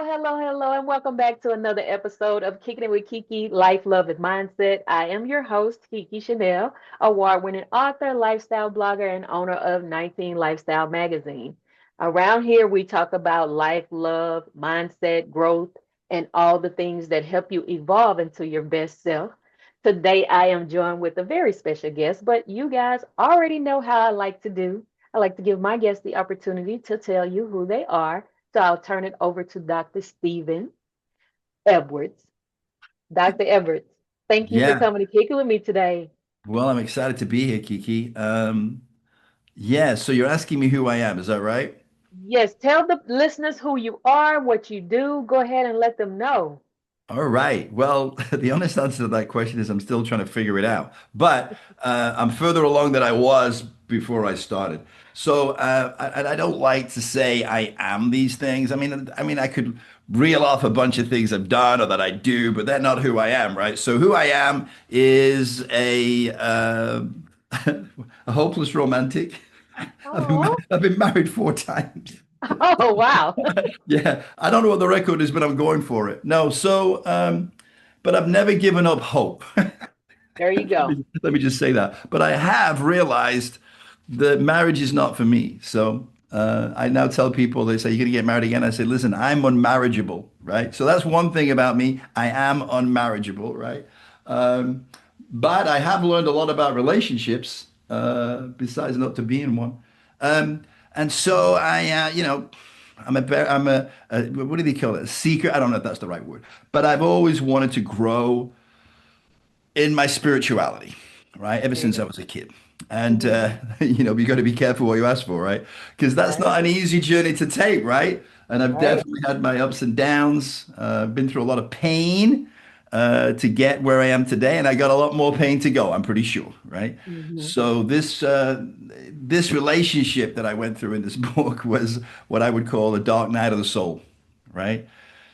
Hello, and welcome back to another episode of Kicking It with KeKe, Life, Love, and Mindset. I am your host, KeKe Chanel, award-winning author, lifestyle blogger, and owner of 19 Lifestyle Magazine. Around here, we talk about life, love, mindset, growth, and all the things that help you evolve into your best self. Today, I am joined with a very special guest, but you guys already know how I like to do. I like to give my guests the opportunity to tell you who they are, so I'll turn it over to Dr. Stephen Edwards. Dr. Edwards, thank you for Yeah. coming to kick it with me today. Well, I'm excited to be here, Kiki. Yeah, so you're asking me who I am, is that right? Yes, tell the listeners who you are, what you do. Go ahead and let them know. All right. Well, the honest answer to that question is I'm still trying to figure it out. But I'm further along than I was before I started. So, and I don't like to say I am these things. I could reel off a bunch of things I've done or that I do, but they're not who I am, right? So, who I am is a hopeless romantic. Oh, I've been married 4 times. oh, wow. Yeah, I don't know what the record is, but I'm going for it. No, but I've never given up hope. There you go. Let me just say that. But I have realized that marriage is not for me. So I now tell people, they say, "You're going to get married again?" I say, "Listen, I'm unmarriageable, right?" So that's one thing about me. I am unmarriageable, right? Um, but I have learned a lot about relationships, besides not to be in one. Um, and so I'm a what do they call it? A seeker. I don't know if that's the right word, but I've always wanted to grow in my spirituality, right? Ever since I was a kid. And, Mm-hmm. you got to be careful what you ask for, right? Because that's Right, not an easy journey to take, right? And I've right. definitely had my ups and downs. Been through a lot of pain to get where I am today, and I got a lot more pain to go, I'm pretty sure, right? Mm-hmm. So this relationship that I went through in this book was what I would call a dark night of the soul, right?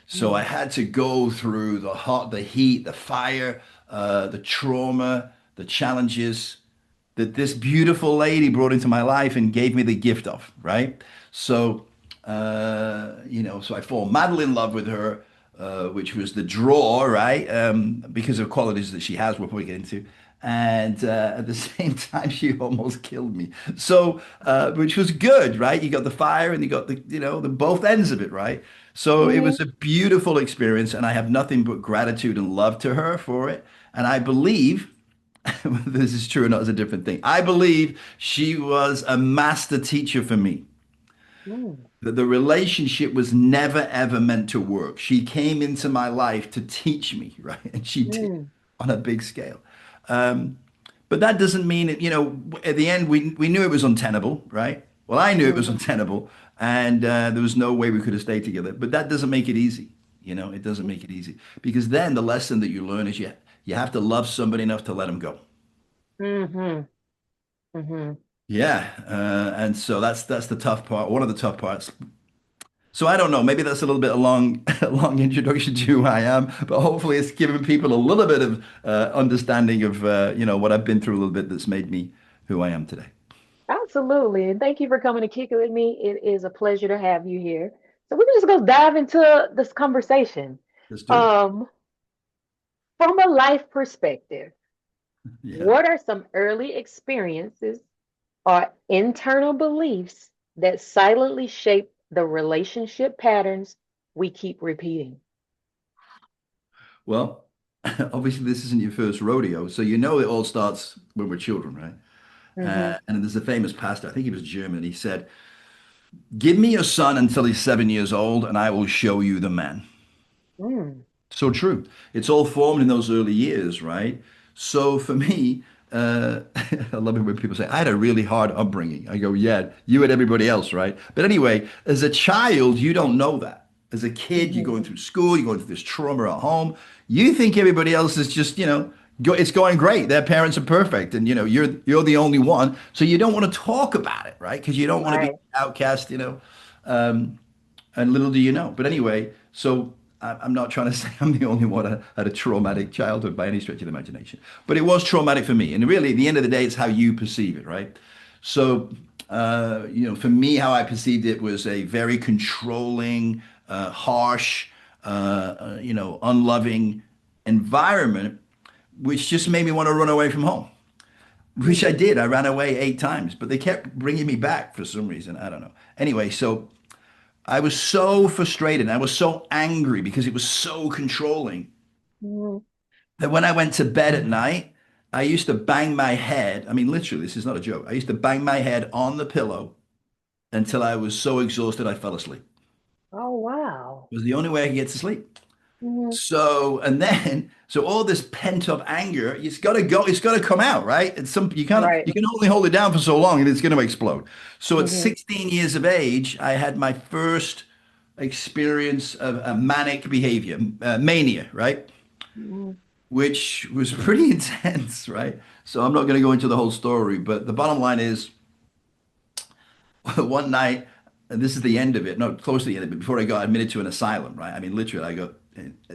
So I Mm-hmm. had to go through the hot, the heat, the fire, the trauma, the challenges that this beautiful lady brought into my life and gave me the gift of, right? So, so I fall madly in love with her, which was the draw, right? Because of qualities that she has, we'll probably get into. And at the same time, she almost killed me. So, which was good, right? You got the fire and you got the both ends of it, right? So it Mm-hmm. was a beautiful experience, and I have nothing but gratitude and love to her for it. And I believe whether this is true or not is a different thing. I believe she was a master teacher for me. Mm-hmm. That the relationship was never ever meant to work. She came into my life to teach me, right? And she did on a big scale. Um, but that doesn't mean it, at the end we knew it was untenable, right? Well, I knew it was Mm-hmm. untenable, and there was no way we could have stayed together. But that doesn't make it easy. It doesn't make it easy because then the lesson that you learn is you have to love somebody enough to let them go. Mm-hmm. Mm-hmm. Yeah, and so that's the tough part, one of the tough parts. So I don't know, maybe that's a little bit a long, a long introduction to who I am, but hopefully it's given people a little bit of understanding of what I've been through a little bit that's made me who I am today. Absolutely. And thank you for coming to kick it with me. It is a pleasure to have you here. So we're just gonna dive into this conversation. Let's do it. Um, from a life perspective, Yeah. what are some early experiences or internal beliefs that silently shape the relationship patterns we keep repeating? Well, obviously this isn't your first rodeo, so you know it all starts when we're children, right? Mm-hmm. And there's a famous pastor, I think he was German. He said, "Give me your son until he's 7 years old, and I will show you the man." Mm. So true. It's all formed in those early years, right? So for me, I love it when people say, I had a really hard upbringing. I go, yeah, you and everybody else, right? But anyway, as a child, you don't know that. As a kid, you're Mm-hmm. going through school, you're going through this trauma at home. You think everybody else is just, it's going great. Their parents are perfect, and you're the only one. So you don't want to talk about it, right? Because you don't want to be Right. outcast, Um, and little do you know. But anyway, so I'm not trying to say I'm the only one who had a traumatic childhood by any stretch of the imagination, but it was traumatic for me. And really, at the end of the day, it's how you perceive it, right? So, for me, how I perceived it was a very controlling, harsh, unloving environment, which just made me want to run away from home. Which I Mhm. did. I ran away 8 times, but they kept bringing me back for some reason. I don't know. Anyway, so I was so frustrated. I was so angry because it was so controlling Mhm. that when I went to bed at night, I used to bang my head. I mean, literally, this is not a joke. I used to bang my head on the pillow until I was so exhausted I fell asleep. Oh, wow. It was the only way I could get to sleep. Mhm. So, and then, so all this pent up anger, it's got to go, it's got to come out, right? It's some, Right. you can only hold it down for so long and it's going to explode. So at Mhm. 16 years of age, I had my first experience of a manic behavior, mania, right? Mhm. Which was pretty intense, right? So I'm not going to go into the whole story, but the bottom line is one night, and this is the end of it, not close to the end of it, before I got admitted to an asylum, right? I mean, literally, I got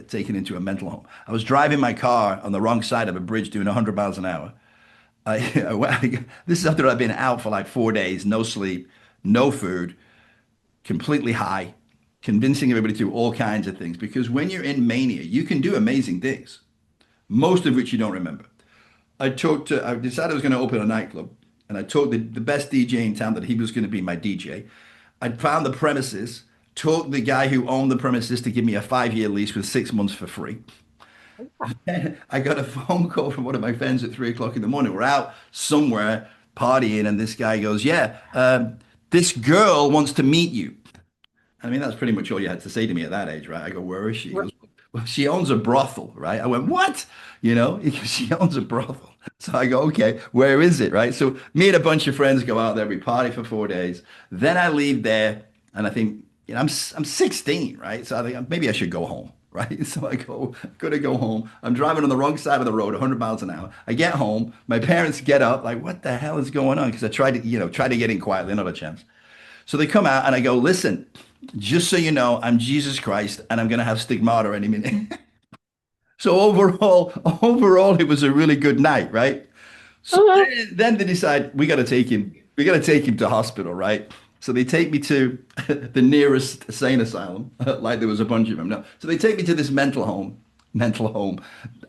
taken into a mental home. I was driving my car on the wrong side of a bridge doing 100 miles an hour. This is after I've been out for like 4 days, no sleep, no food, completely high, convincing everybody to do all kinds of things. Because when you're in mania, you can do amazing things, most of which you don't remember. I decided I was going to open a nightclub, and I told the best DJ in town that he was going to be my DJ. I found the premises, told the guy who owned the premises to give me a 5 year lease with 6 months for free. I got a phone call from one of my friends at 3 o'clock in the morning. We're out somewhere partying, and this guy goes, "Yeah, this girl wants to meet you." I mean, that's pretty much all you had to say to me at that age, right? I go, "Where is she?" He R- goes, "Well, she owns a brothel," right? I went, "What?" He goes, "She owns a brothel." So I go, "Okay, where is it?" Right? So me and a bunch of friends go out there, we party for 4 days. Then I leave there, and I think, I'm 16, right? So I think maybe I should go home, right? So I go, gotta go home. I'm driving on the wrong side of the road, 100 miles an hour. I get home, my parents get up, like, "What the hell is going on?" Because I tried to get in quietly, not a chance. So they come out and I go, "Listen, just so you know, I'm Jesus Christ and I'm going to have stigmata any minute." So overall, it was a really good night, right? So Uh-huh. then they decide we got to take him to hospital, right? So they take me to the nearest insane asylum, like there was a bunch of them. No, so they take me to this mental home.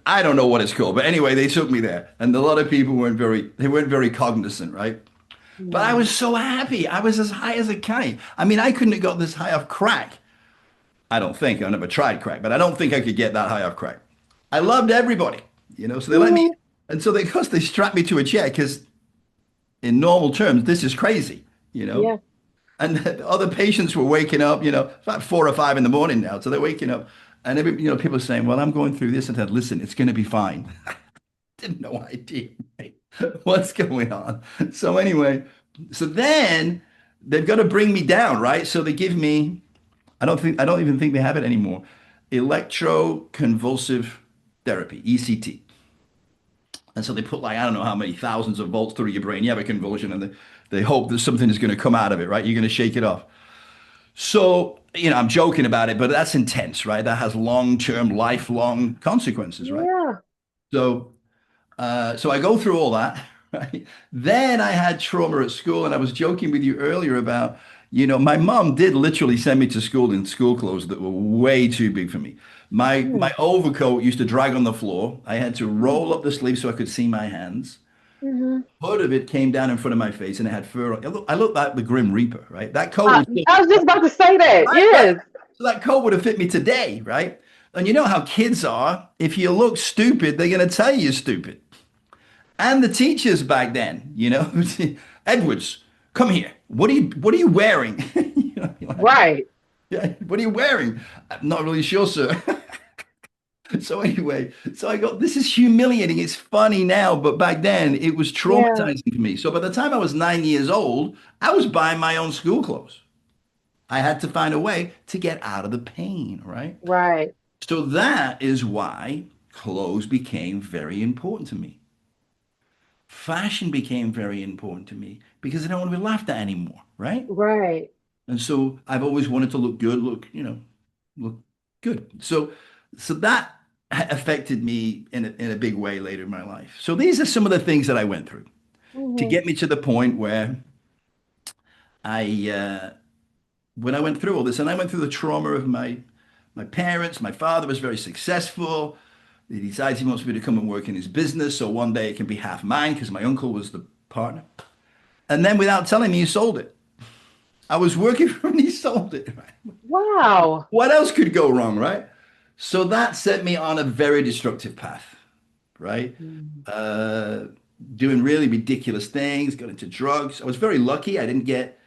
I don't know what it's called, but anyway, they took me there, and a lot of people they weren't very cognizant, right? But I was Mhm. so happy. I was as high as a kite. I mean, I couldn't have got this high off crack. I don't think. I never tried crack, but I don't think I could get that high off crack. I loved everybody. So they let me, Mhm. and so they strapped me to a chair because, in normal terms, this is crazy, you know. Yeah. And the other patients were waking up. It's about 4 or 5 in the morning now, so they're waking up, and people are saying, "Well, I'm going through this," and I said, "Listen, it's going to be fine." Didn't no idea, right? What's going on. So anyway, so then they've got to bring me down, right? So they give me, I don't even think they have it anymore. Electroconvulsive therapy, ECT. And so they put like, I don't know how many thousands of volts through your brain. You have a convulsion and they hope that something is going to come out of it, right? You're going to shake it off. So, I'm joking about it, but that's intense, right? That has long-term, lifelong consequences, right? Yeah. So so I go through all that, right? Then I had trauma at school, and I was joking with you earlier about, my mom did literally send me to school in school clothes that were way too big for me. My Mhm. overcoat used to drag on the floor. I had to roll up the sleeve so I could see my hands. Mhm. Hood of it came down in front of my face, and it had fur on. I looked like the Grim Reaper, right? That coat would fit, I was just about to say that. right, right. Yes. So that coat would have fit me today, right? And you know how kids are. If you look stupid, they're going to tell you you're stupid. And the teachers back then. Edwards, come here. What are you wearing? You're like, Right. yeah, what are you wearing? I'm not really sure, sir. So anyway, so I got, this is humiliating. It's funny now, but back then it was Yeah. traumatizing for me. So by the time I was 9 years old, I was buying my own school clothes. I had to find a way to get out of the pain, right? Right. So that is why clothes became very important to me. Fashion became very important to me because I don't want to be laughed at anymore, right? Right. And so I've always wanted to look good, look good. So that affected me in a big way later in my life. So these are some of the things that I went through to Mhm. get me to the point where I when I went through all this, and I went through the trauma of my parents. My father was very successful. He decides he wants me to come and work in his business, so one day it can be half mine because my uncle was the partner. And then without telling me, he sold it. I was working for him and he sold it. Right? Wow. What else could go wrong, right? So that set me on a very destructive path, right? Mm. Uh, Doing really ridiculous things, got into drugs. I was very lucky. I didn't get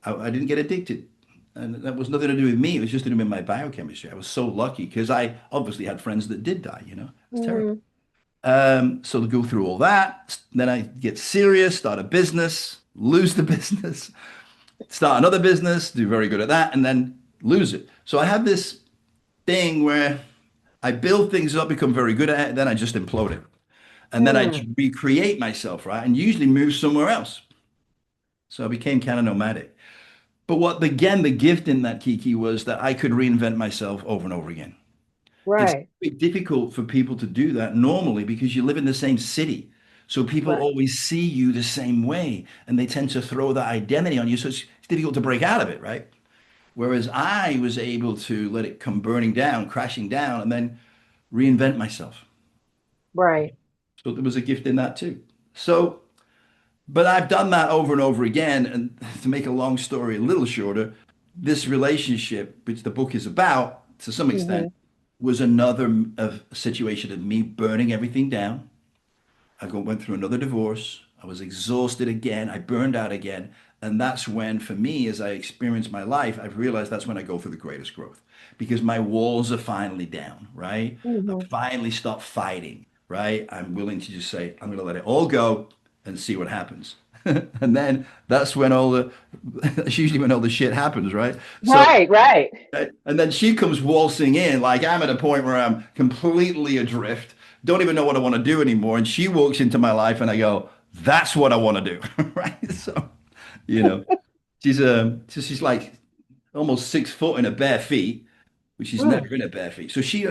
addicted. And that was nothing to do with me. It was just to do with my biochemistry. I was so lucky because I obviously had friends that did die, you know. It's terrible. Mhm. So to go through all that, then I get serious, start a business, lose the business, start another business, do very good at that, and then lose it. So I have this thing where I build things up, become very good at it, then I just implode it. And then I Mm. recreate myself, right? And usually move somewhere else. So I became kind of nomadic. But again, the gift in that, KeKe, was that I could reinvent myself over and over again. It's Right. difficult for people to do that normally because you live in the same city. So people Right. always see you the same way and they tend to throw that identity on you. So it's difficult to break out of it, right? Whereas I was able to let it come burning down, crashing down, and then reinvent myself. Right. So there was a gift in that too. So, but I've done that over and over again. And to make a long story a little shorter, this relationship, which the book is about to some extent, Hmm. was another situation of me burning everything down. Went through another divorce. I was exhausted again. I burned out again. And that's when, for me, as I experience my life, I've realized that's when I go through the greatest growth because my walls are finally down, right? I've Hmm. finally stopped fighting, right? I'm willing to just say, I'm going to let it all go and see what happens. And then that's usually when all the shit happens, right? So, Right. Right. right? And then she comes waltzing in, like I'm at a point where I'm completely adrift, don't even know what I want to do anymore. And she walks into my life and I go, that's what I want to do. Right. So, you know, she's like almost 6 foot in her bare feet, which she's Mm. never in her bare feet. So she'd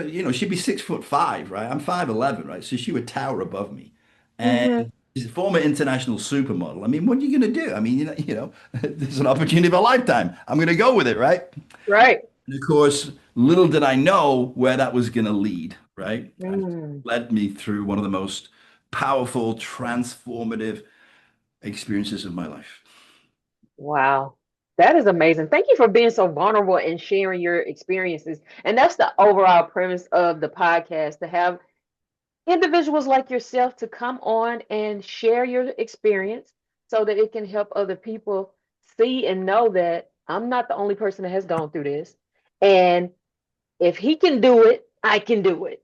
be 6'5", right? I'm 5'11", right? So she would tower above me. And Hmm. she's a former international supermodel. I mean, what are you going to do? I mean, there's an opportunity of a lifetime. I'm going to go with it, right? Right. And of course, little did I know where that was going to lead, right? And it Mm. led me through one of the most powerful, transformative experiences of my life. Wow. That is amazing. Thank you for being so vulnerable and sharing your experiences. And that's the overall premise of the podcast, to have individuals like yourself to come on and share your experience so that it can help other people see and know that I'm not the only person that has gone through this. And if he can do it, I can do it.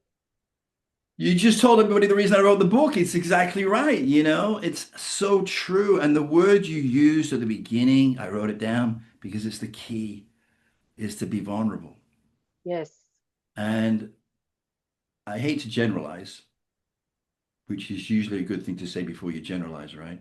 You just told everybody the reason I wrote the book. It's exactly right. It's so true. And the word you used at the beginning, I wrote it down because it's the key, is to be vulnerable. Yes. And I hate to generalize, which is usually a good thing to say before you generalize, right?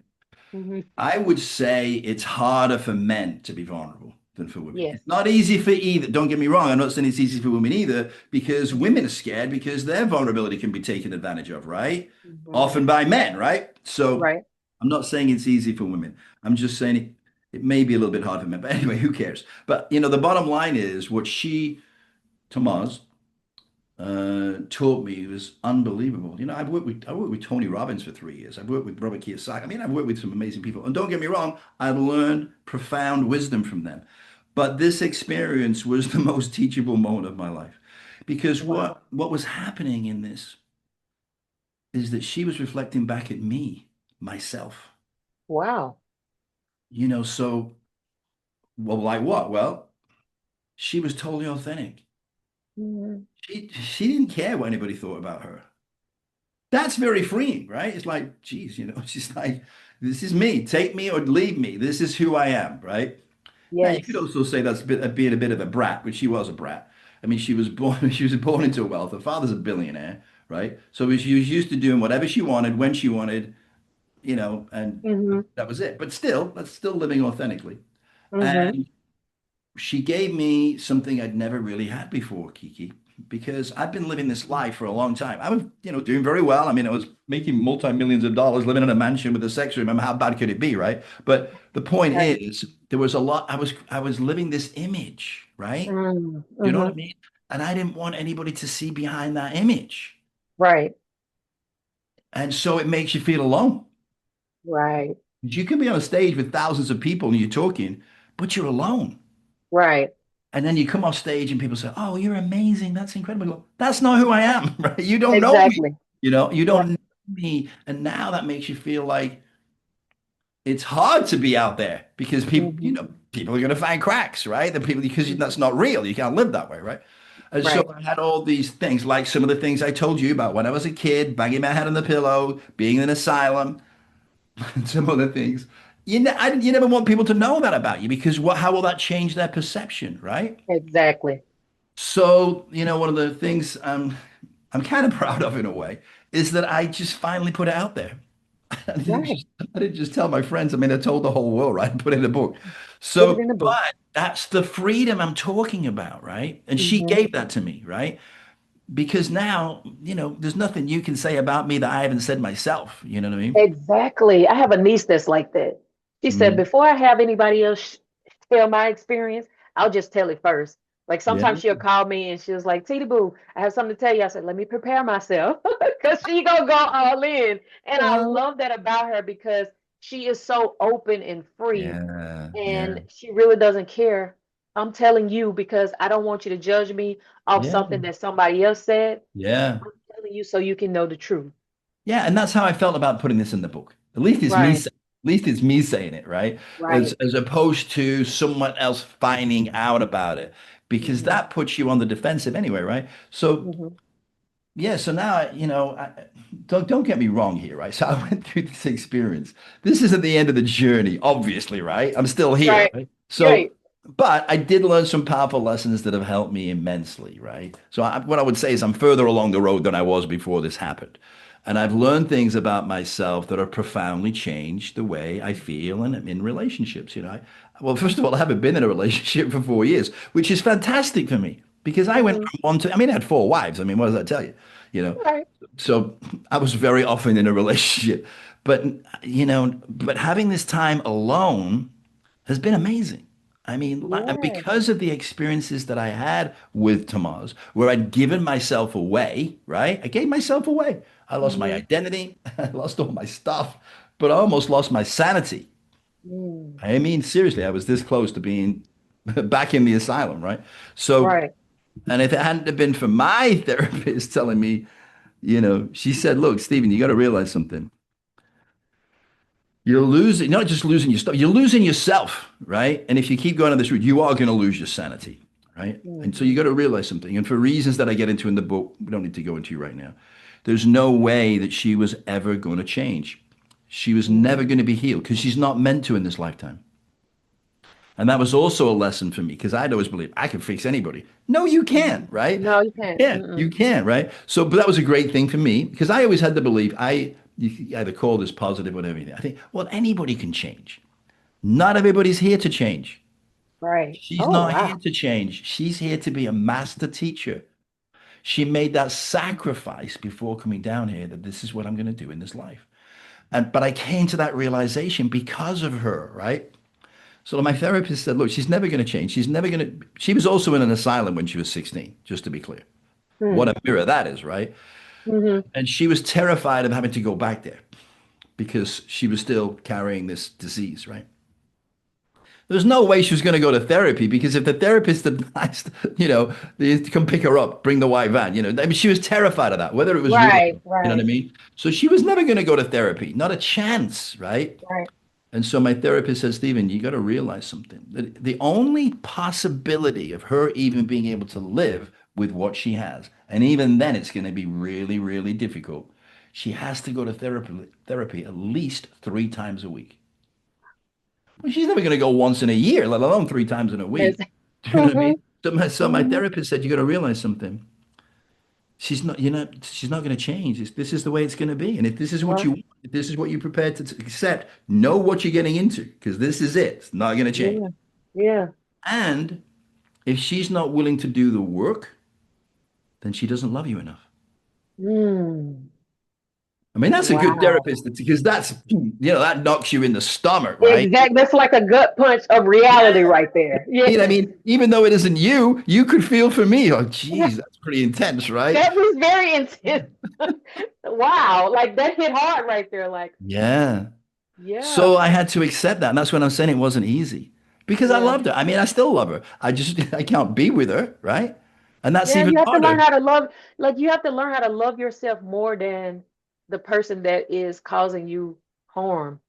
Hmm. I would say it's harder for men to be vulnerable than for women. Yes. It's not easy for either. Don't get me wrong. I'm not saying it's easy for women either because Hmm. women are scared because their vulnerability can be taken advantage of, right? Hmm. Often by men, right? So Right. I'm not saying it's easy for women. I'm just saying it may be a little bit hard for men. But anyway, who cares? But the bottom line is what Tomas, taught me was unbelievable. I worked with Tony Robbins for 3 years. I've worked with Robert Kiyosaki. I mean, I've worked with some amazing people. And don't get me wrong, I've learned profound wisdom from them. But this experience was the most teachable moment of my life. Because Wow. what was happening in this is that she was reflecting back at me, myself. Wow. So well, like what? Well, she was totally authentic. Hmm. She didn't care what anybody thought about her. That's very freeing, right? It's like, geez, it's just like, this is me. Take me or leave me. This is who I am, right? Now, you could Yes. also say that's being a bit of a brat, which she was a brat. I mean, she was born she was born into wealth. Her father's a billionaire, right? So she was used to doing whatever she wanted when she wanted, and Hmm. that was it. But still, that's still living authentically. Hmm. And she gave me something I'd never really had before, KeKe, because I've been living this life for a long time. I was, doing very well. I mean, I was making multi-millions of dollars, living in a mansion with a sex room. I mean, how bad could it be, right? But the point Right. is, there was a lot. I was living this image, right? You know what I Mm-hmm. mean? And I didn't want anybody to see behind that image. Right. And so it makes you feel alone. Right. You can be on a stage with thousands of people and you're talking, but you're alone. Right. And then you come off stage and people say, "Oh, you're amazing. That's incredible." I go, that's not who I am, right? You don't know me. Exactly. You Right. don't know me. And now that makes you feel like it's hard to be out there because people, Mm-hmm. people are going to find cracks, right? The people, because Hmm. that's not real. You can't live that way, right? And so Right. I had all these things, like some of the things I told you about when I was a kid, banging my head on the pillow, being in an asylum, and some other things. You never want people to know that about you because how will that change their perception, right? Exactly. So, one of the things I'm kind of proud of in a way is that I just finally put it out there. I didn't Right. just I didn't just tell my friends. I mean, I told the whole world, right? Put it in a book. Put it So, in the book. but that's the freedom I'm talking about, right? And she Hmm. gave that to me, right? Because now, there's nothing you can say about me that I haven't said myself. You know what I mean? Exactly. I have a niece that's like that. She said, Mhm. before I have anybody else tell my experience, I'll just tell it first. Like Yeah. sometimes she'll call me and she was like, Tita Boo, I have something to tell you. I said, let me prepare myself because she gonna go all in. And I Well, love that about her because she is so open and free yeah, yeah, and she really doesn't care. I'm telling you because I don't want you to judge me off yeah, something that somebody else said. yeah. I'm telling you so you can know the truth. Yeah, and that's how I felt about putting this in the book. At least it's me Right, saying, at least it's me saying it, right? As right. as opposed to someone else finding out about it, because Hmm. that puts you on the defensive anyway, right? So Hmm. yeah, so now don't get me wrong here, right? So I went through this experience. This isn't the end of the journey, obviously, right? I'm still here, Right, right? So, right. but I did learn some powerful lessons that have helped me immensely, right? So what I would say is I'm further along the road than I was before this happened. And I've learned things about myself that have profoundly changed the way I feel and am in relationships. Well, first of all, I haven't been in a relationship for 4 years, which is fantastic for me because I went Hmm. from one to, I mean, I had four wives. I mean, what does that tell you? You know, Right. so I was very often in a relationship, but but having this time alone has been amazing. I mean, and Yeah. because of the experiences that I had with Tamaz, where I'd given myself away, right? I gave myself away. I lost my Hmm. identity, I lost all my stuff, but I almost lost my sanity. Mm. I mean, seriously, I was this close to being back in the asylum, right? So, Right. and if it hadn't have been for my therapist telling me, she said, "Look, Stephen, you got to realize something. You're losing, not just losing your stuff, you're losing yourself, right? And if you keep going on this route, you are going to lose your sanity, right? And so you Hmm. got to realize something. And for reasons that I get into in the book, we don't need to go into right now. There's no way that she was ever going to change. She was never Hmm. going to be healed because she's not meant to in this lifetime. And that was also a lesson for me because I'd always believed I can fix anybody. No, you Hmm. can't, right? No, you You can't. can't. Mm-mm. You can't, right? So, but that was a great thing for me because I always had the belief you can either call this positive or everything. I think, well, anybody can change. Not everybody's here to change. Right. She's Oh, not here wow. to change. She's here to be a master teacher. She made that sacrifice before coming down here that this is what I'm going to do in this life. But I came to that realization because of her, right? So my therapist said, look, she's never going to change. She's never going to. She was also in an asylum when she was 16, just to be clear. What Hmm. a mirror that is, right? Hmm. And she was terrified of having to go back there because she was still carrying this disease, right? There's no way she was going to go to therapy because if the therapist advised, they to come pick her up, bring the white van, I mean, she was terrified of that, whether it was real, Right. you know what I Right. mean? So she was never going to go to therapy, not a chance, right? Right. And so my therapist said, Stephen, you got to realize something. That the only possibility of her even being able to live with what she has, and even then it's going to be really, really difficult. She has to go to therapy at least 3 times a week. Well, she's never going to go once in a year, let alone 3 times in a Yes. week. Do you know what I mean? Hmm. So my Hmm. therapist said, you got to realize something. She's not going to change. This is the way it's going to be. And if this is what you Right. want, if this is what you're prepared to accept, know what you're getting into because this is it. It's not going to change. Yeah. Yeah. And if she's not willing to do the work, then she doesn't love you enough. Mm. I mean, that's a good Wow. therapist because that knocks you in the stomach, right? Exactly. That's like a gut punch of reality Yeah. right there. I Yes. mean, even though it isn't you, you could feel for me. Oh, geez, that's pretty intense, right? That was very intense. Wow. Like that hit hard right there. Like, Yeah. yeah. So I had to accept that. And that's when I'm saying it wasn't easy because I Yeah. loved her. I mean, I still love her. I just, I can't be with her, right? And that's Yeah. even You have to harder. learn how to love, like, you have to learn how to love yourself more than the person that is causing you harm,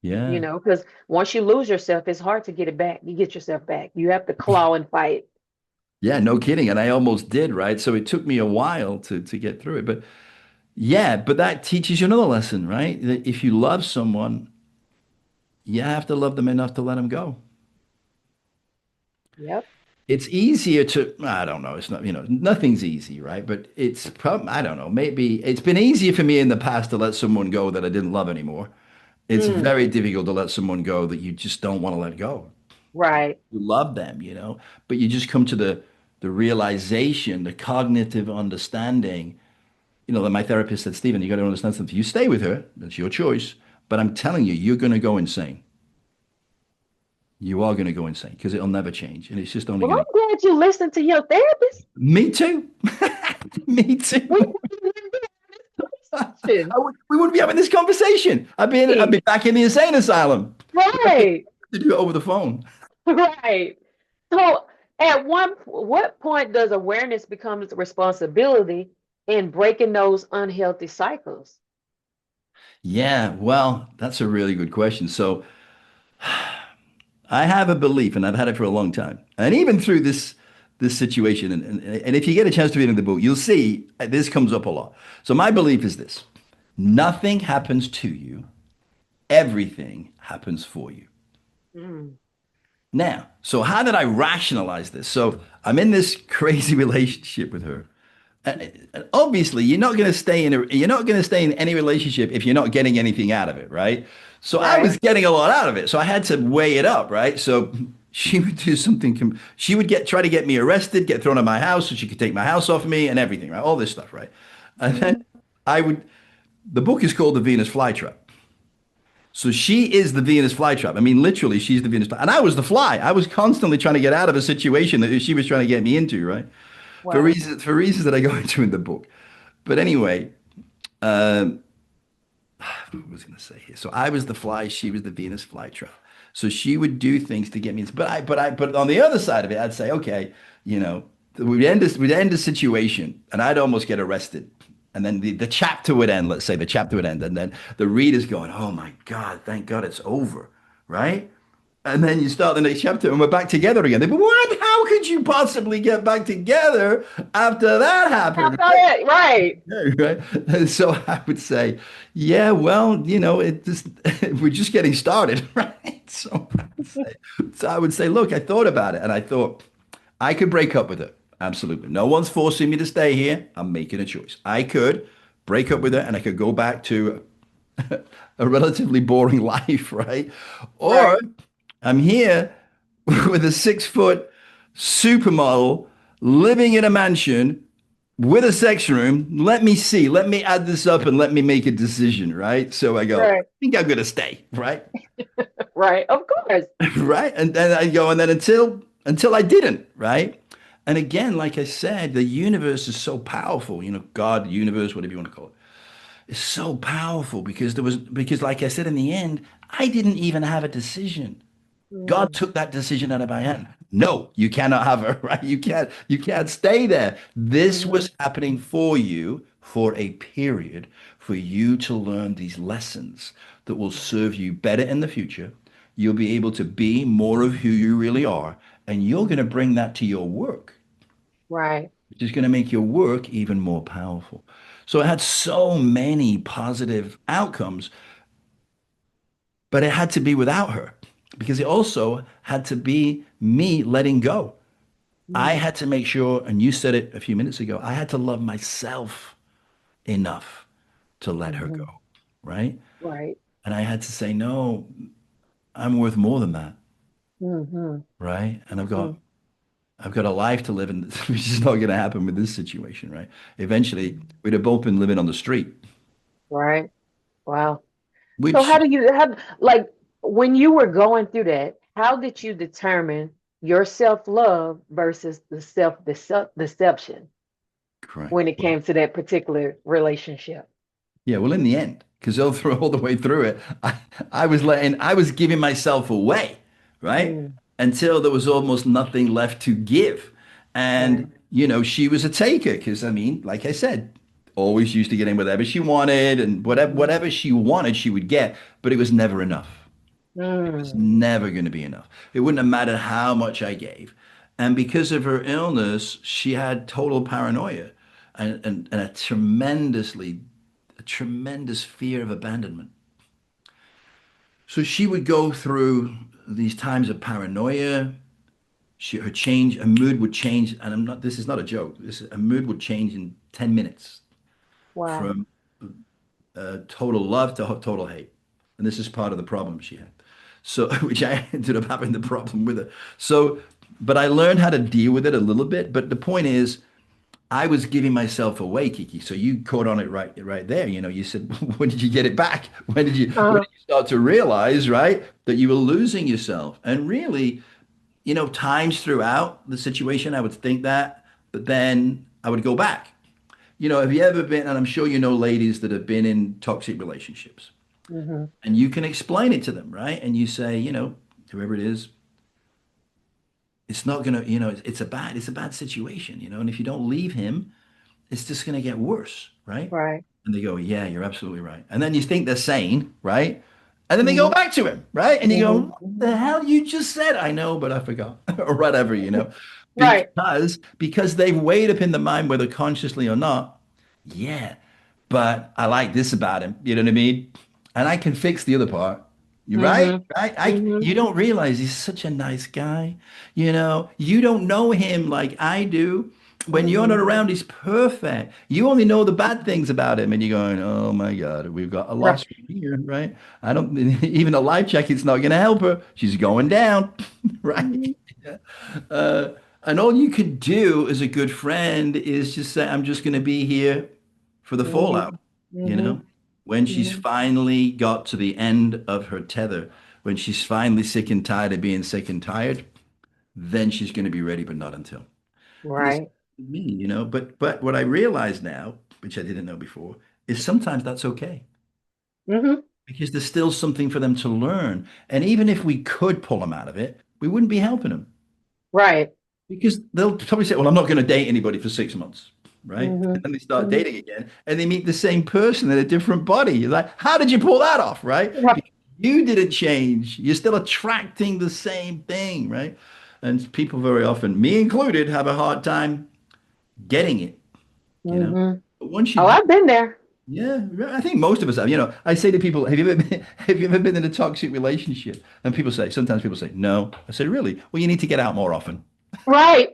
Yeah. because once you lose yourself, it's hard to get it back. You get yourself back. You have to claw and fight. Yeah, no kidding. And I almost did, right? So it took me a while to get through it. But yeah, but that teaches you another lesson, right? That if you love someone, you have to love them enough to let them go. Yep. It's easier to, I don't know, it's not, nothing's easy, right? But I don't know, maybe it's been easier for me in the past to let someone go that I didn't love anymore. It's Mm, very difficult to let someone go that you just don't want to let go. right. You love them, but you just come to the realization, the cognitive understanding, that my therapist said, Stephen, you got to understand something. You stay with her, that's your choice. But I'm telling you, you're going to go insane. You are going to go insane because it'll never change. And it's just only Well, going to. I'm glad you listened to your therapist. Me too. Me We too. wouldn't be having this conversation. We wouldn't be having this conversation. I'd be Right. back in the insane asylum. Right. To do it over the phone. Right. So, what point does awareness become responsibility in breaking those unhealthy cycles? Yeah, well, that's a really good question. So I have a belief, and I've had it for a long time. And even through this situation, and if you get a chance to read in the book, you'll see this comes up a lot. So my belief is this: nothing happens to you, everything happens for you. Mm, Now, so how did I rationalize this? So I'm in this crazy relationship with her. And obviously, you're not going to stay in any relationship if you're not getting anything out of it, right? So I right. was getting a lot out of it. So I had to weigh it up, right? So she would do something. She would try to get me arrested, get thrown out of my house so she could take my house off me and everything, right? All this stuff, right? And then Mhm. I would, the book is called The Venus Flytrap. So she is the Venus flytrap. I mean, literally, she's the Venus. And I was the fly. I was constantly trying to get out of a situation that she was trying to get me into, right? Wow. For reasons that I go into in the book. But anyway, what was I going to say here? So I was the fly. She was the Venus flytrap. So she would do things to get me. But on the other side of it, I'd say, okay, you know, we'd end a situation, and I'd almost get arrested. And then the chapter would end, let's say the chapter would end, and then the reader's going, oh my God, thank God it's over, right? And then you start the next chapter and we're back together again. They go, what? How could you possibly get back together after that How happened, about right? it? Right. Right. And so I would say, yeah, well, it just we're just getting started, right? So I would say, look, I thought about it and I thought I could break up with her. Absolutely. No one's forcing me to stay here. I'm making a choice. I could break up with her and I could go back to a relatively boring life, right? Or Right. I'm here with a 6 foot supermodel living in a mansion with a sex room. Let me see. Let me add this up and let me make a decision, right? So I go, I Right. think I'm gonna stay, right? Right. Of course. Right? And then I go, and then until I didn't, right? And again, like I said, the universe is so powerful, God, universe, whatever you want to call it. It's so powerful because like I said, in the end, I didn't even have a decision. God Mm, took that decision out of my hand. No, you cannot have her, right? You can't stay there. This mhm. was happening for you for a period for you to learn these lessons that will serve you better in the future. You'll be able to be more of who you really are, and you're going to bring that to your work, Right. which is going to make your work even more powerful. So it had so many positive outcomes, but it had to be without her because it also had to be me letting go. I Mm, had to make sure, and you said it a few minutes ago, I had to love myself enough to let her go, mhm. right? Right. And I had to say, no, I'm worth more than that. Mm-hmm. right? And Mm-hmm. I've got a life to live, and which is not going to happen with this situation, right? Eventually, we'd have both been living on the street, Right. Wow. So which how do you have like when you were going through that, how did you determine your self-love versus the self-deception correct. when it came to that particular relationship? Yeah, well, in the end, because all the way through it, I was giving myself away, right? Mm, Until there was almost nothing left to give. right. And, she was a taker because, I mean, like I said, always used to get in whatever she wanted and Mhm. whatever she wanted, she would get, but it was never enough. It was Mm, never going to be enough. It wouldn't have mattered how much I gave. And because of her illness, she had total paranoia and a tremendous fear of abandonment. So she would go through these times of paranoia. Her mood would change. And this is not a joke. Her mood would change in 10 minutes wow. from total love to total hate. And this is part of the problem she had. So, which I ended up having the problem with her. So, but I learned how to deal with it a little bit. But the point is, I was giving myself away, KeKe. So you caught on it right there. You said, when did you get it back? When Uh, did you start to realize, right, that you were losing yourself? And really, times throughout the situation, I would think that, but then I would go back. Have you ever been, and I'm sure you know ladies that have been in toxic relationships, mhm. and you can explain it to them, right? And you say, whoever it is, it's not gonna, it's a bad situation, and if you don't leave him, it's just gonna get worse, right? Right. And they go, yeah, you're absolutely right. And then you think they're sane, right? And then they go Mhm. back to him, right? And you go, Mhm. what Mhm. the hell you just said? I know, but I forgot, or whatever, Right. because they've weighed up in the mind, whether consciously or not. Yeah, but I like this about him. You know what I mean? And I can fix the other part. You're right, Mhm. right? Mhm. You don't realize he's such a nice guy. You don't know him like I do. When you're not Mhm. around, he's perfect. You only know the bad things about him, and you're going, "Oh my God, we've got a Right. loss here, right?" I don't even a life check. It's not going to help her. She's going down, right? Mhm. Uh, and all you could do as a good friend is just say, I'm just going to be here for the fallout, Mhm. you know? Mhm. When she's Mhm. finally got to the end of her tether, when she's finally sick and tired of being sick and tired, then she's going to be ready, but not until. And it's Right. me, but what I realize now, which I didn't know before, is sometimes that's okay Mhm. because there's still something for them to learn. And even if we could pull them out of it, we wouldn't be helping them. Right. Because they'll probably say, well, I'm not going to date anybody for 6 months, right? Mhm. And then they start Mhm. dating again and they meet the same person in a different body. You're like, how did you pull that off, right? Right. Because you didn't change. You're still attracting the same thing, right? And people very often, me included, have a hard time getting it. Mhm. But once you Oh, do, I've been there. yeah, I think most of us have. I say to people, have you ever been in a toxic relationship? And sometimes people say, no. I say, really? Well, you need to get out more often. Right.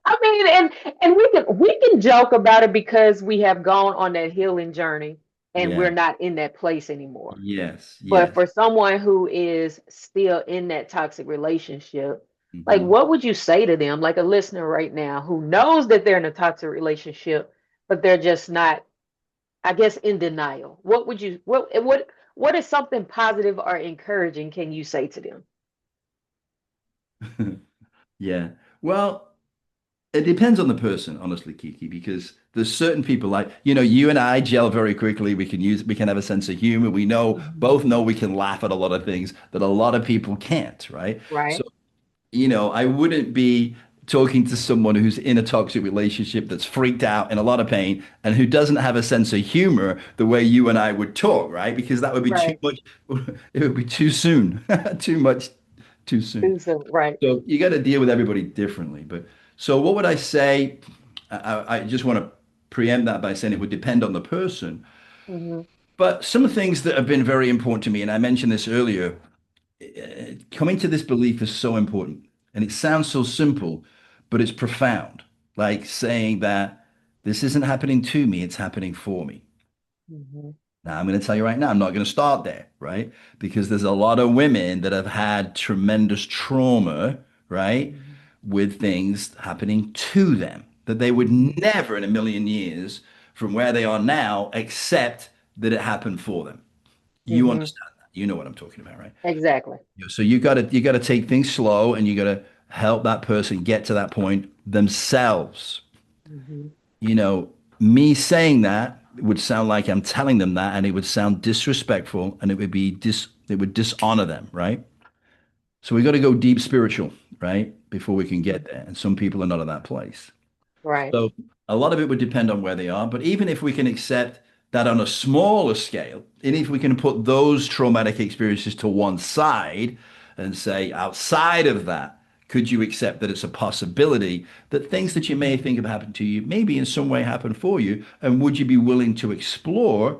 I mean, and we can joke about it because we have gone on that healing journey and Yeah. we're not in that place anymore. Yes. But Yes. for someone who is still in that toxic relationship, like Mhm. what would you say to them, like a listener right now who knows that they're in a toxic relationship, but they're just not, I guess, in denial? What is something positive or encouraging can you say to them? Yeah. Well, it depends on the person, honestly, Kiki, because there's certain people like, you and I gel very quickly. We can have a sense of humor. Mhm. Both know we can laugh at a lot of things that a lot of people can't, right? So, Right. I wouldn't be talking to someone who's in a toxic relationship that's freaked out in a lot of pain and who doesn't have a sense of humor the way you and I would talk, right? Because that would be too Right. much. It would be too soon, too much, too soon. So, right. So you got to deal with everybody differently. But so what would I say? I just want to preempt that by saying it would depend on the person. Hmm. But some things that have been very important to me, and I mentioned this earlier, coming to this belief is so important. And it sounds so simple, but it's profound. Like saying that this isn't happening to me, it's happening for me. Hmm. Now, I'm going to tell you right now, I'm not going to start there, right? Because there's a lot of women that have had tremendous trauma, right, Mhm. with things happening to them that they would Mhm. never in a million years from where they are now accept that it happened for them. You Mhm. understand that. You know what I'm talking about, right? Exactly. So you got to take things slow and you got to help that person get to that point themselves. Mhm. You know, me saying that would sound like I'm telling them that, and it would sound disrespectful, and it would dishonor them, right? So we got to go deep spiritual, right, before we can Mhm. get there. And some people are not at that place. Right. So a lot of it would depend on where they are. But even if we can accept that on a smaller scale, and if we can put those traumatic experiences to one side and say, outside of that, could you accept that it's a possibility that things that you may think have happened to you maybe in some way happened for you? And would you be willing to explore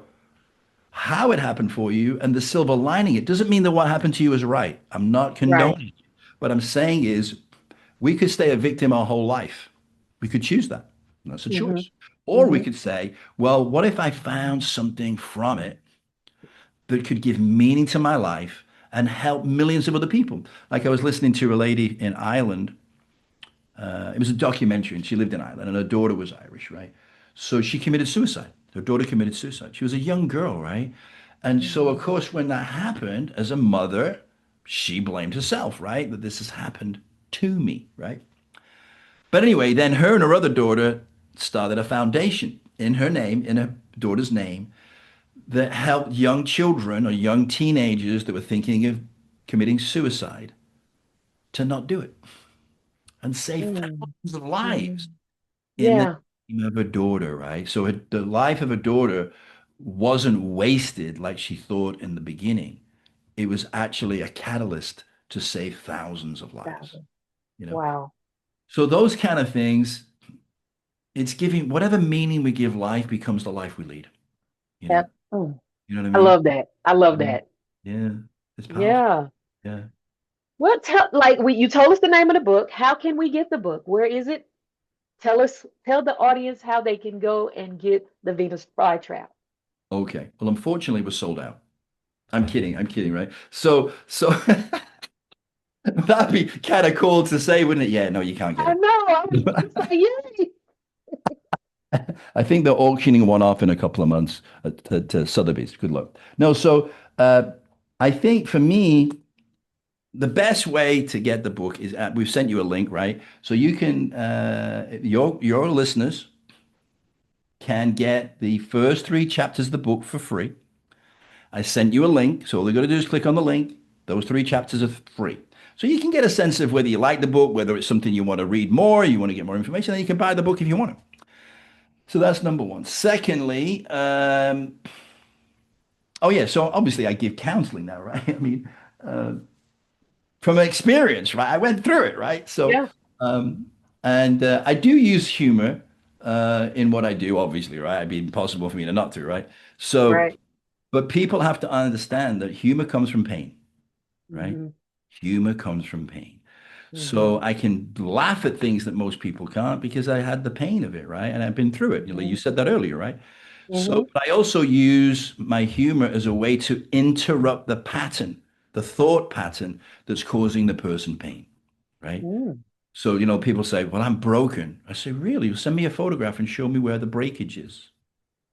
how it happened for you and the silver lining? It doesn't mean that what happened to you is right. I'm not Right. condoning it. What I'm saying is we could stay a victim our whole life. We could choose that. That's a Mhm. choice. Or we Mhm. could say, well, what if I found something from it that could give meaning to my life and help millions of other people? Like I was listening to a lady in Ireland. It was a documentary, and she lived in Ireland, and her daughter was Irish, right? So she committed suicide. Her daughter committed suicide. She was a young girl, right? And so, of Mhm. course, when that happened, as a mother, she blamed herself, right? That this has happened to me, right? But anyway, then her and her other daughter started a foundation in her name, in her daughter's name, that helped young children or young teenagers that were thinking of committing suicide to not do it and save Mhm. thousands of lives Mhm. in the Yeah. name of her daughter, right? So the life of her daughter wasn't wasted like she thought in the beginning. It was actually a catalyst to save thousands of lives, Thousand. you know? Wow. So those kind of things, it's giving whatever meaning we give life becomes the life we lead, you know? Yep. Mm. You know what I I mean? love that. I love Mm. that. Yeah, it's powerful. Yeah. Yeah. Well, tell like you told us the name of the book. How can we get the book? Where is it? Tell the audience how they can go and get the Venus flytrap. Okay. Well, unfortunately, we're sold out. I'm kidding, right? So that'd be kind of cool to say, wouldn't it? Yeah, no, you can't get I it. know. I was about to say, yay. I think they're auctioning one off in a couple of months to Sotheby's. Good luck. No, so I think for me, the best way to get the book is we've sent you a link, right? So you can your listeners can get the first three chapters of the book for free. I sent you a link, so all you got to do is click on the link. Those three chapters are free. So you can get a sense of whether you like the book, whether it's something you want to read more, you want to get more information, then you can buy the book if you want to. So that's number one. Secondly, oh yeah, so obviously I give counseling now, right? I mean, from experience, right? I went through it, right? So, Yeah. um, and I do use humor in what I do, obviously, right? It'd be impossible for me to not to, right? So, Right. but people have to understand that humor comes from pain, right? Mhm. Humor comes from pain. Mhm. So I can laugh at things that most people can't because I had the pain of it, right? And I've been through it. You Mhm. said that earlier, right? So Mhm. but I also use my humor as a way to interrupt the pattern, the thought pattern that's causing the person pain, right? Mm. So, people say, well, I'm broken. I say, really? Well, send me a photograph and show me where the breakage is,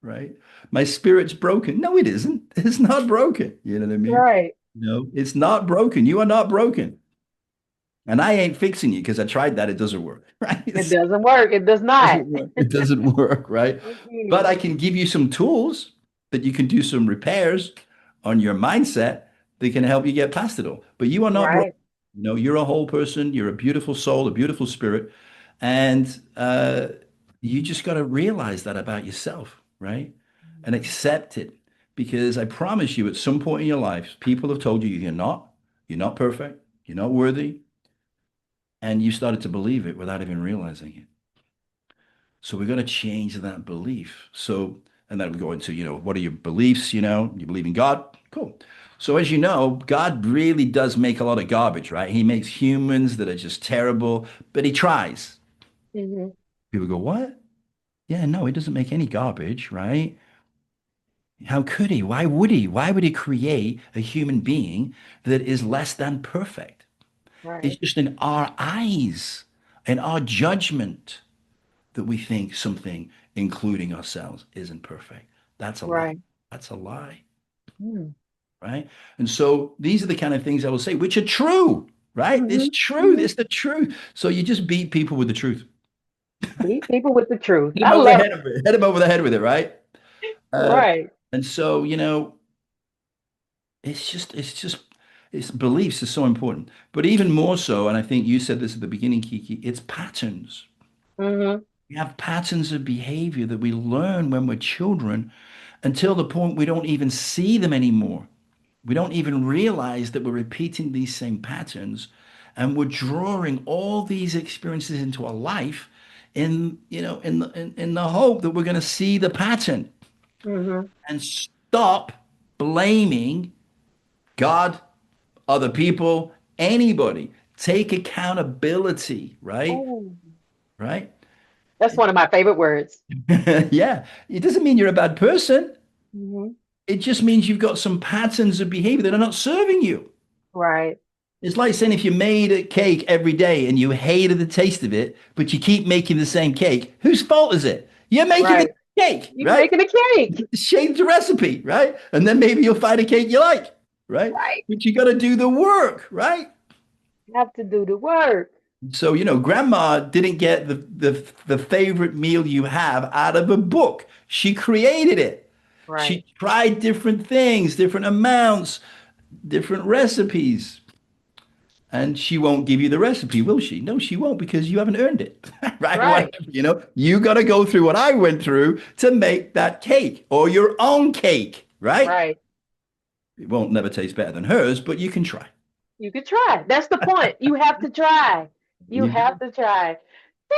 right? My spirit's broken. No, it isn't. It's not broken. You know what I mean? Right. No, it's not broken. You are not broken. And I ain't fixing you because I tried that. It doesn't work, right? It It doesn't work. It does not. doesn't work. It doesn't work, right? But Mm-mm. I can give you some tools that you can do some repairs on your mindset that can help you get past it all. But you are not broken. Right. You're a whole person. You're a beautiful soul, a beautiful spirit. And you just got to realize that about yourself, right? And accept it. Because I promise you, at some point in your life, people have told you you're not perfect, you're not worthy, and you started to believe it without even realizing it. So we're going to change that belief. So, and then we go into, what are your beliefs? You believe in God? Cool. So as you know, God really does make a lot of garbage, right? He makes humans that are just terrible, but he tries. Mhm. People go, what? Yeah, no, he doesn't make any garbage, right? How could he? Why would he? Why would he create a human being that is less than perfect? It's Right. just in our eyes, in our judgment, that we think something, including ourselves, isn't perfect. That's a lie. Right. That's a lie, Mm. right? And so these are the kind of things I will say, which are true, right? It's Hmm. true. Hmm. It's the truth. So you just beat people with the truth. Beat people with the truth. Hit them I over the love head with it. Hit them over the head with it, right? Uh, right. and so, it's just, it's beliefs are so important. But even more so, and I think you said this at the beginning, KeKe, it's patterns. Hmm. We have patterns of behavior that we learn when we're children until the point we don't even see them anymore. We don't even realize that we're repeating these same patterns and we're drawing all these experiences into our life in the hope that we're going to see the pattern Hmm. and stop blaming God, other people, anybody. Take accountability, right? Oh, Right? that's one of my favorite words. Yeah. It doesn't mean you're a bad person. Hmm. It just means you've got some patterns of behavior that are not serving you. Right. It's like saying if you made a cake every day and you hated the taste of it, but you keep making the same cake, whose fault is it? You're making the Right. cake, You right? making a cake. Change the recipe, right? And then maybe you'll find a cake you like, right? Right. But you got to do the work, right? You have to do the work. So, grandma didn't get the favorite meal you have out of a book. She created it. She Right. tried different things, different amounts, different recipes. And she won't give you the recipe, will she? No, she won't because you haven't earned it. Right? Whatever, Right. you got to go through what I went through to make that cake or your own cake, right? Right. It won't never taste better than hers, but you can try. You could try. That's the point. You have to try. You You have do. to try. So,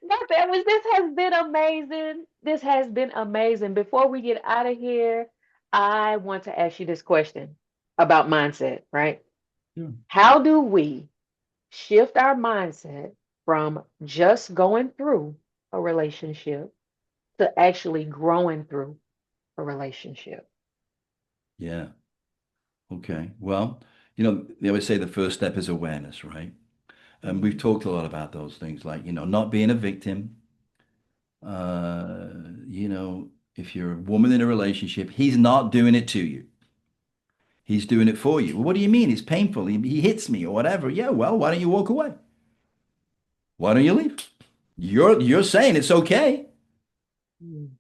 Dr. Edwards, this has been amazing. This has been amazing. Before we get out of here, I want to ask you this question about mindset, right? Yeah. How do we shift our mindset from just going through a relationship to actually growing through a relationship? Yeah. Okay. Well, they always say the first step is awareness, right? And we've Mhm. talked a lot about those things like, not being a victim. If you're a woman in a relationship, he's not doing it to you. He's doing it for you. Well, what do you mean? It's painful. He hits me or whatever. Yeah, well, why don't you walk away? Why don't you leave? You're saying it's okay, Mhm.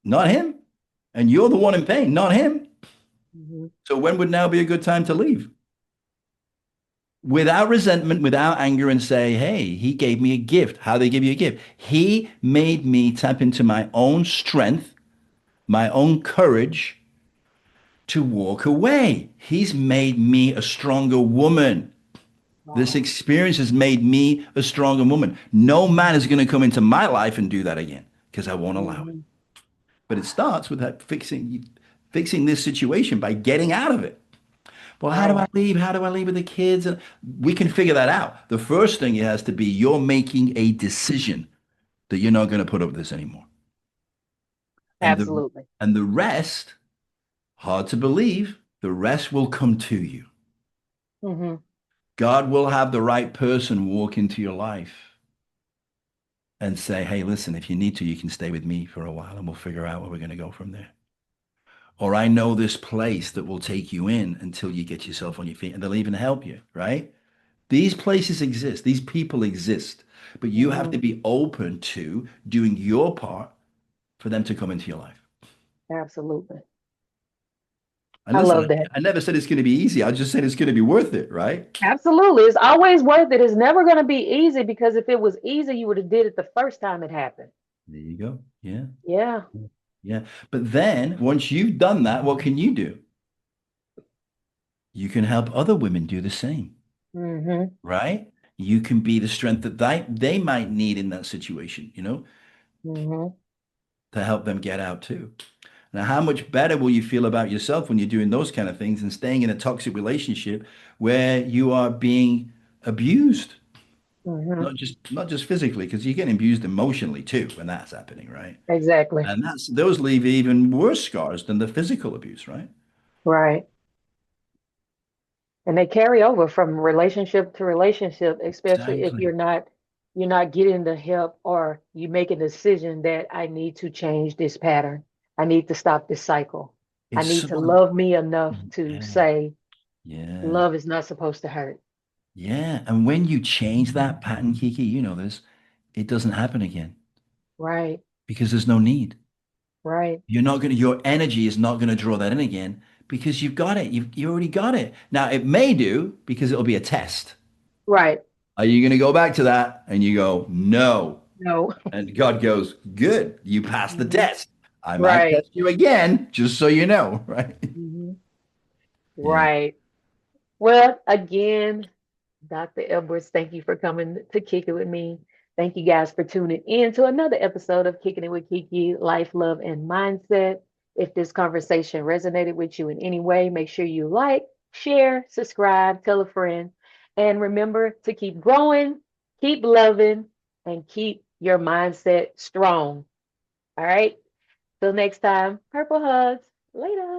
not him. And you're the one in pain, not him. Mhm. So when would now be a good time to leave? Without resentment, without anger, and say, hey, he gave me a gift. How they give you a gift? He made me tap into my own strength, my own courage to walk away. He's made me a stronger woman. This Wow. experience has made me a stronger woman. No man is going to come into my life and do that again because I won't allow it. Mhm. But it starts with that fixing this situation by getting out of it. Well, how do Right. I leave? How do I leave with the kids? And we can figure that out. The first thing it has to be you're making a decision that you're not going to put up with this anymore. And the Absolutely. and the rest, hard to believe, the rest will come to you. Hmm. God will have the right person walk into your life and say, hey, listen, if you need to, you can stay with me for a while and we'll figure out where we're going to go from there. Or I know this place that will take you in until you get yourself on your feet and they'll even help you, right? These places exist, these people exist, but you have to Hmm. be open to doing your part for them to come into your life. Absolutely. And I listen, love that. I never said it's going to be easy. I just said it's going to be worth it, right? Absolutely. It's always worth it. It's never going to be easy because if it was easy, you would have did it the first time it happened. There you go. Yeah. Yeah. Yeah. But then once you've done that, what can you do? You can help other women do the same, Hmm. right? You can be the strength that they might need in that situation, Hmm. to help them get out too. Now, how much better will you feel about yourself when you're doing those kind of things and staying in a toxic relationship where you are being abused? Hmm. Not just physically, because you get abused emotionally too when that's happening, right? Exactly. And that's those leave even worse scars than the physical abuse, right? Right. And they carry over from relationship to relationship, especially if Exactly. you're not getting the help, or you make a decision that I need to change this pattern. I need to stop this cycle. I It's need so to love me enough to yeah, say yeah, love is not supposed to hurt. yeah. And when you change that pattern, Kiki, you know this, it doesn't happen again Right. because there's no need. Right. You're not going to, your energy is not going to draw that in again because you've got it. You already got it. Now it may do because it'll be a test. Right. Are you going to go back to that? And you go, no. No. And God goes, good, you passed the Mhm. test. I might Right. test you again, just so you know, right? Hmm. Yeah. Right. Well, again, Dr. Edwards, thank you for coming to kick it with me. Thank you guys for tuning in to another episode of Kicking It with KeKe, Life, Love, and Mindset. If this conversation resonated with you in any way, make sure you like, share, subscribe, tell a friend, and remember to keep growing, keep loving, and keep your mindset strong. All right. Till next time, purple hugs. Later.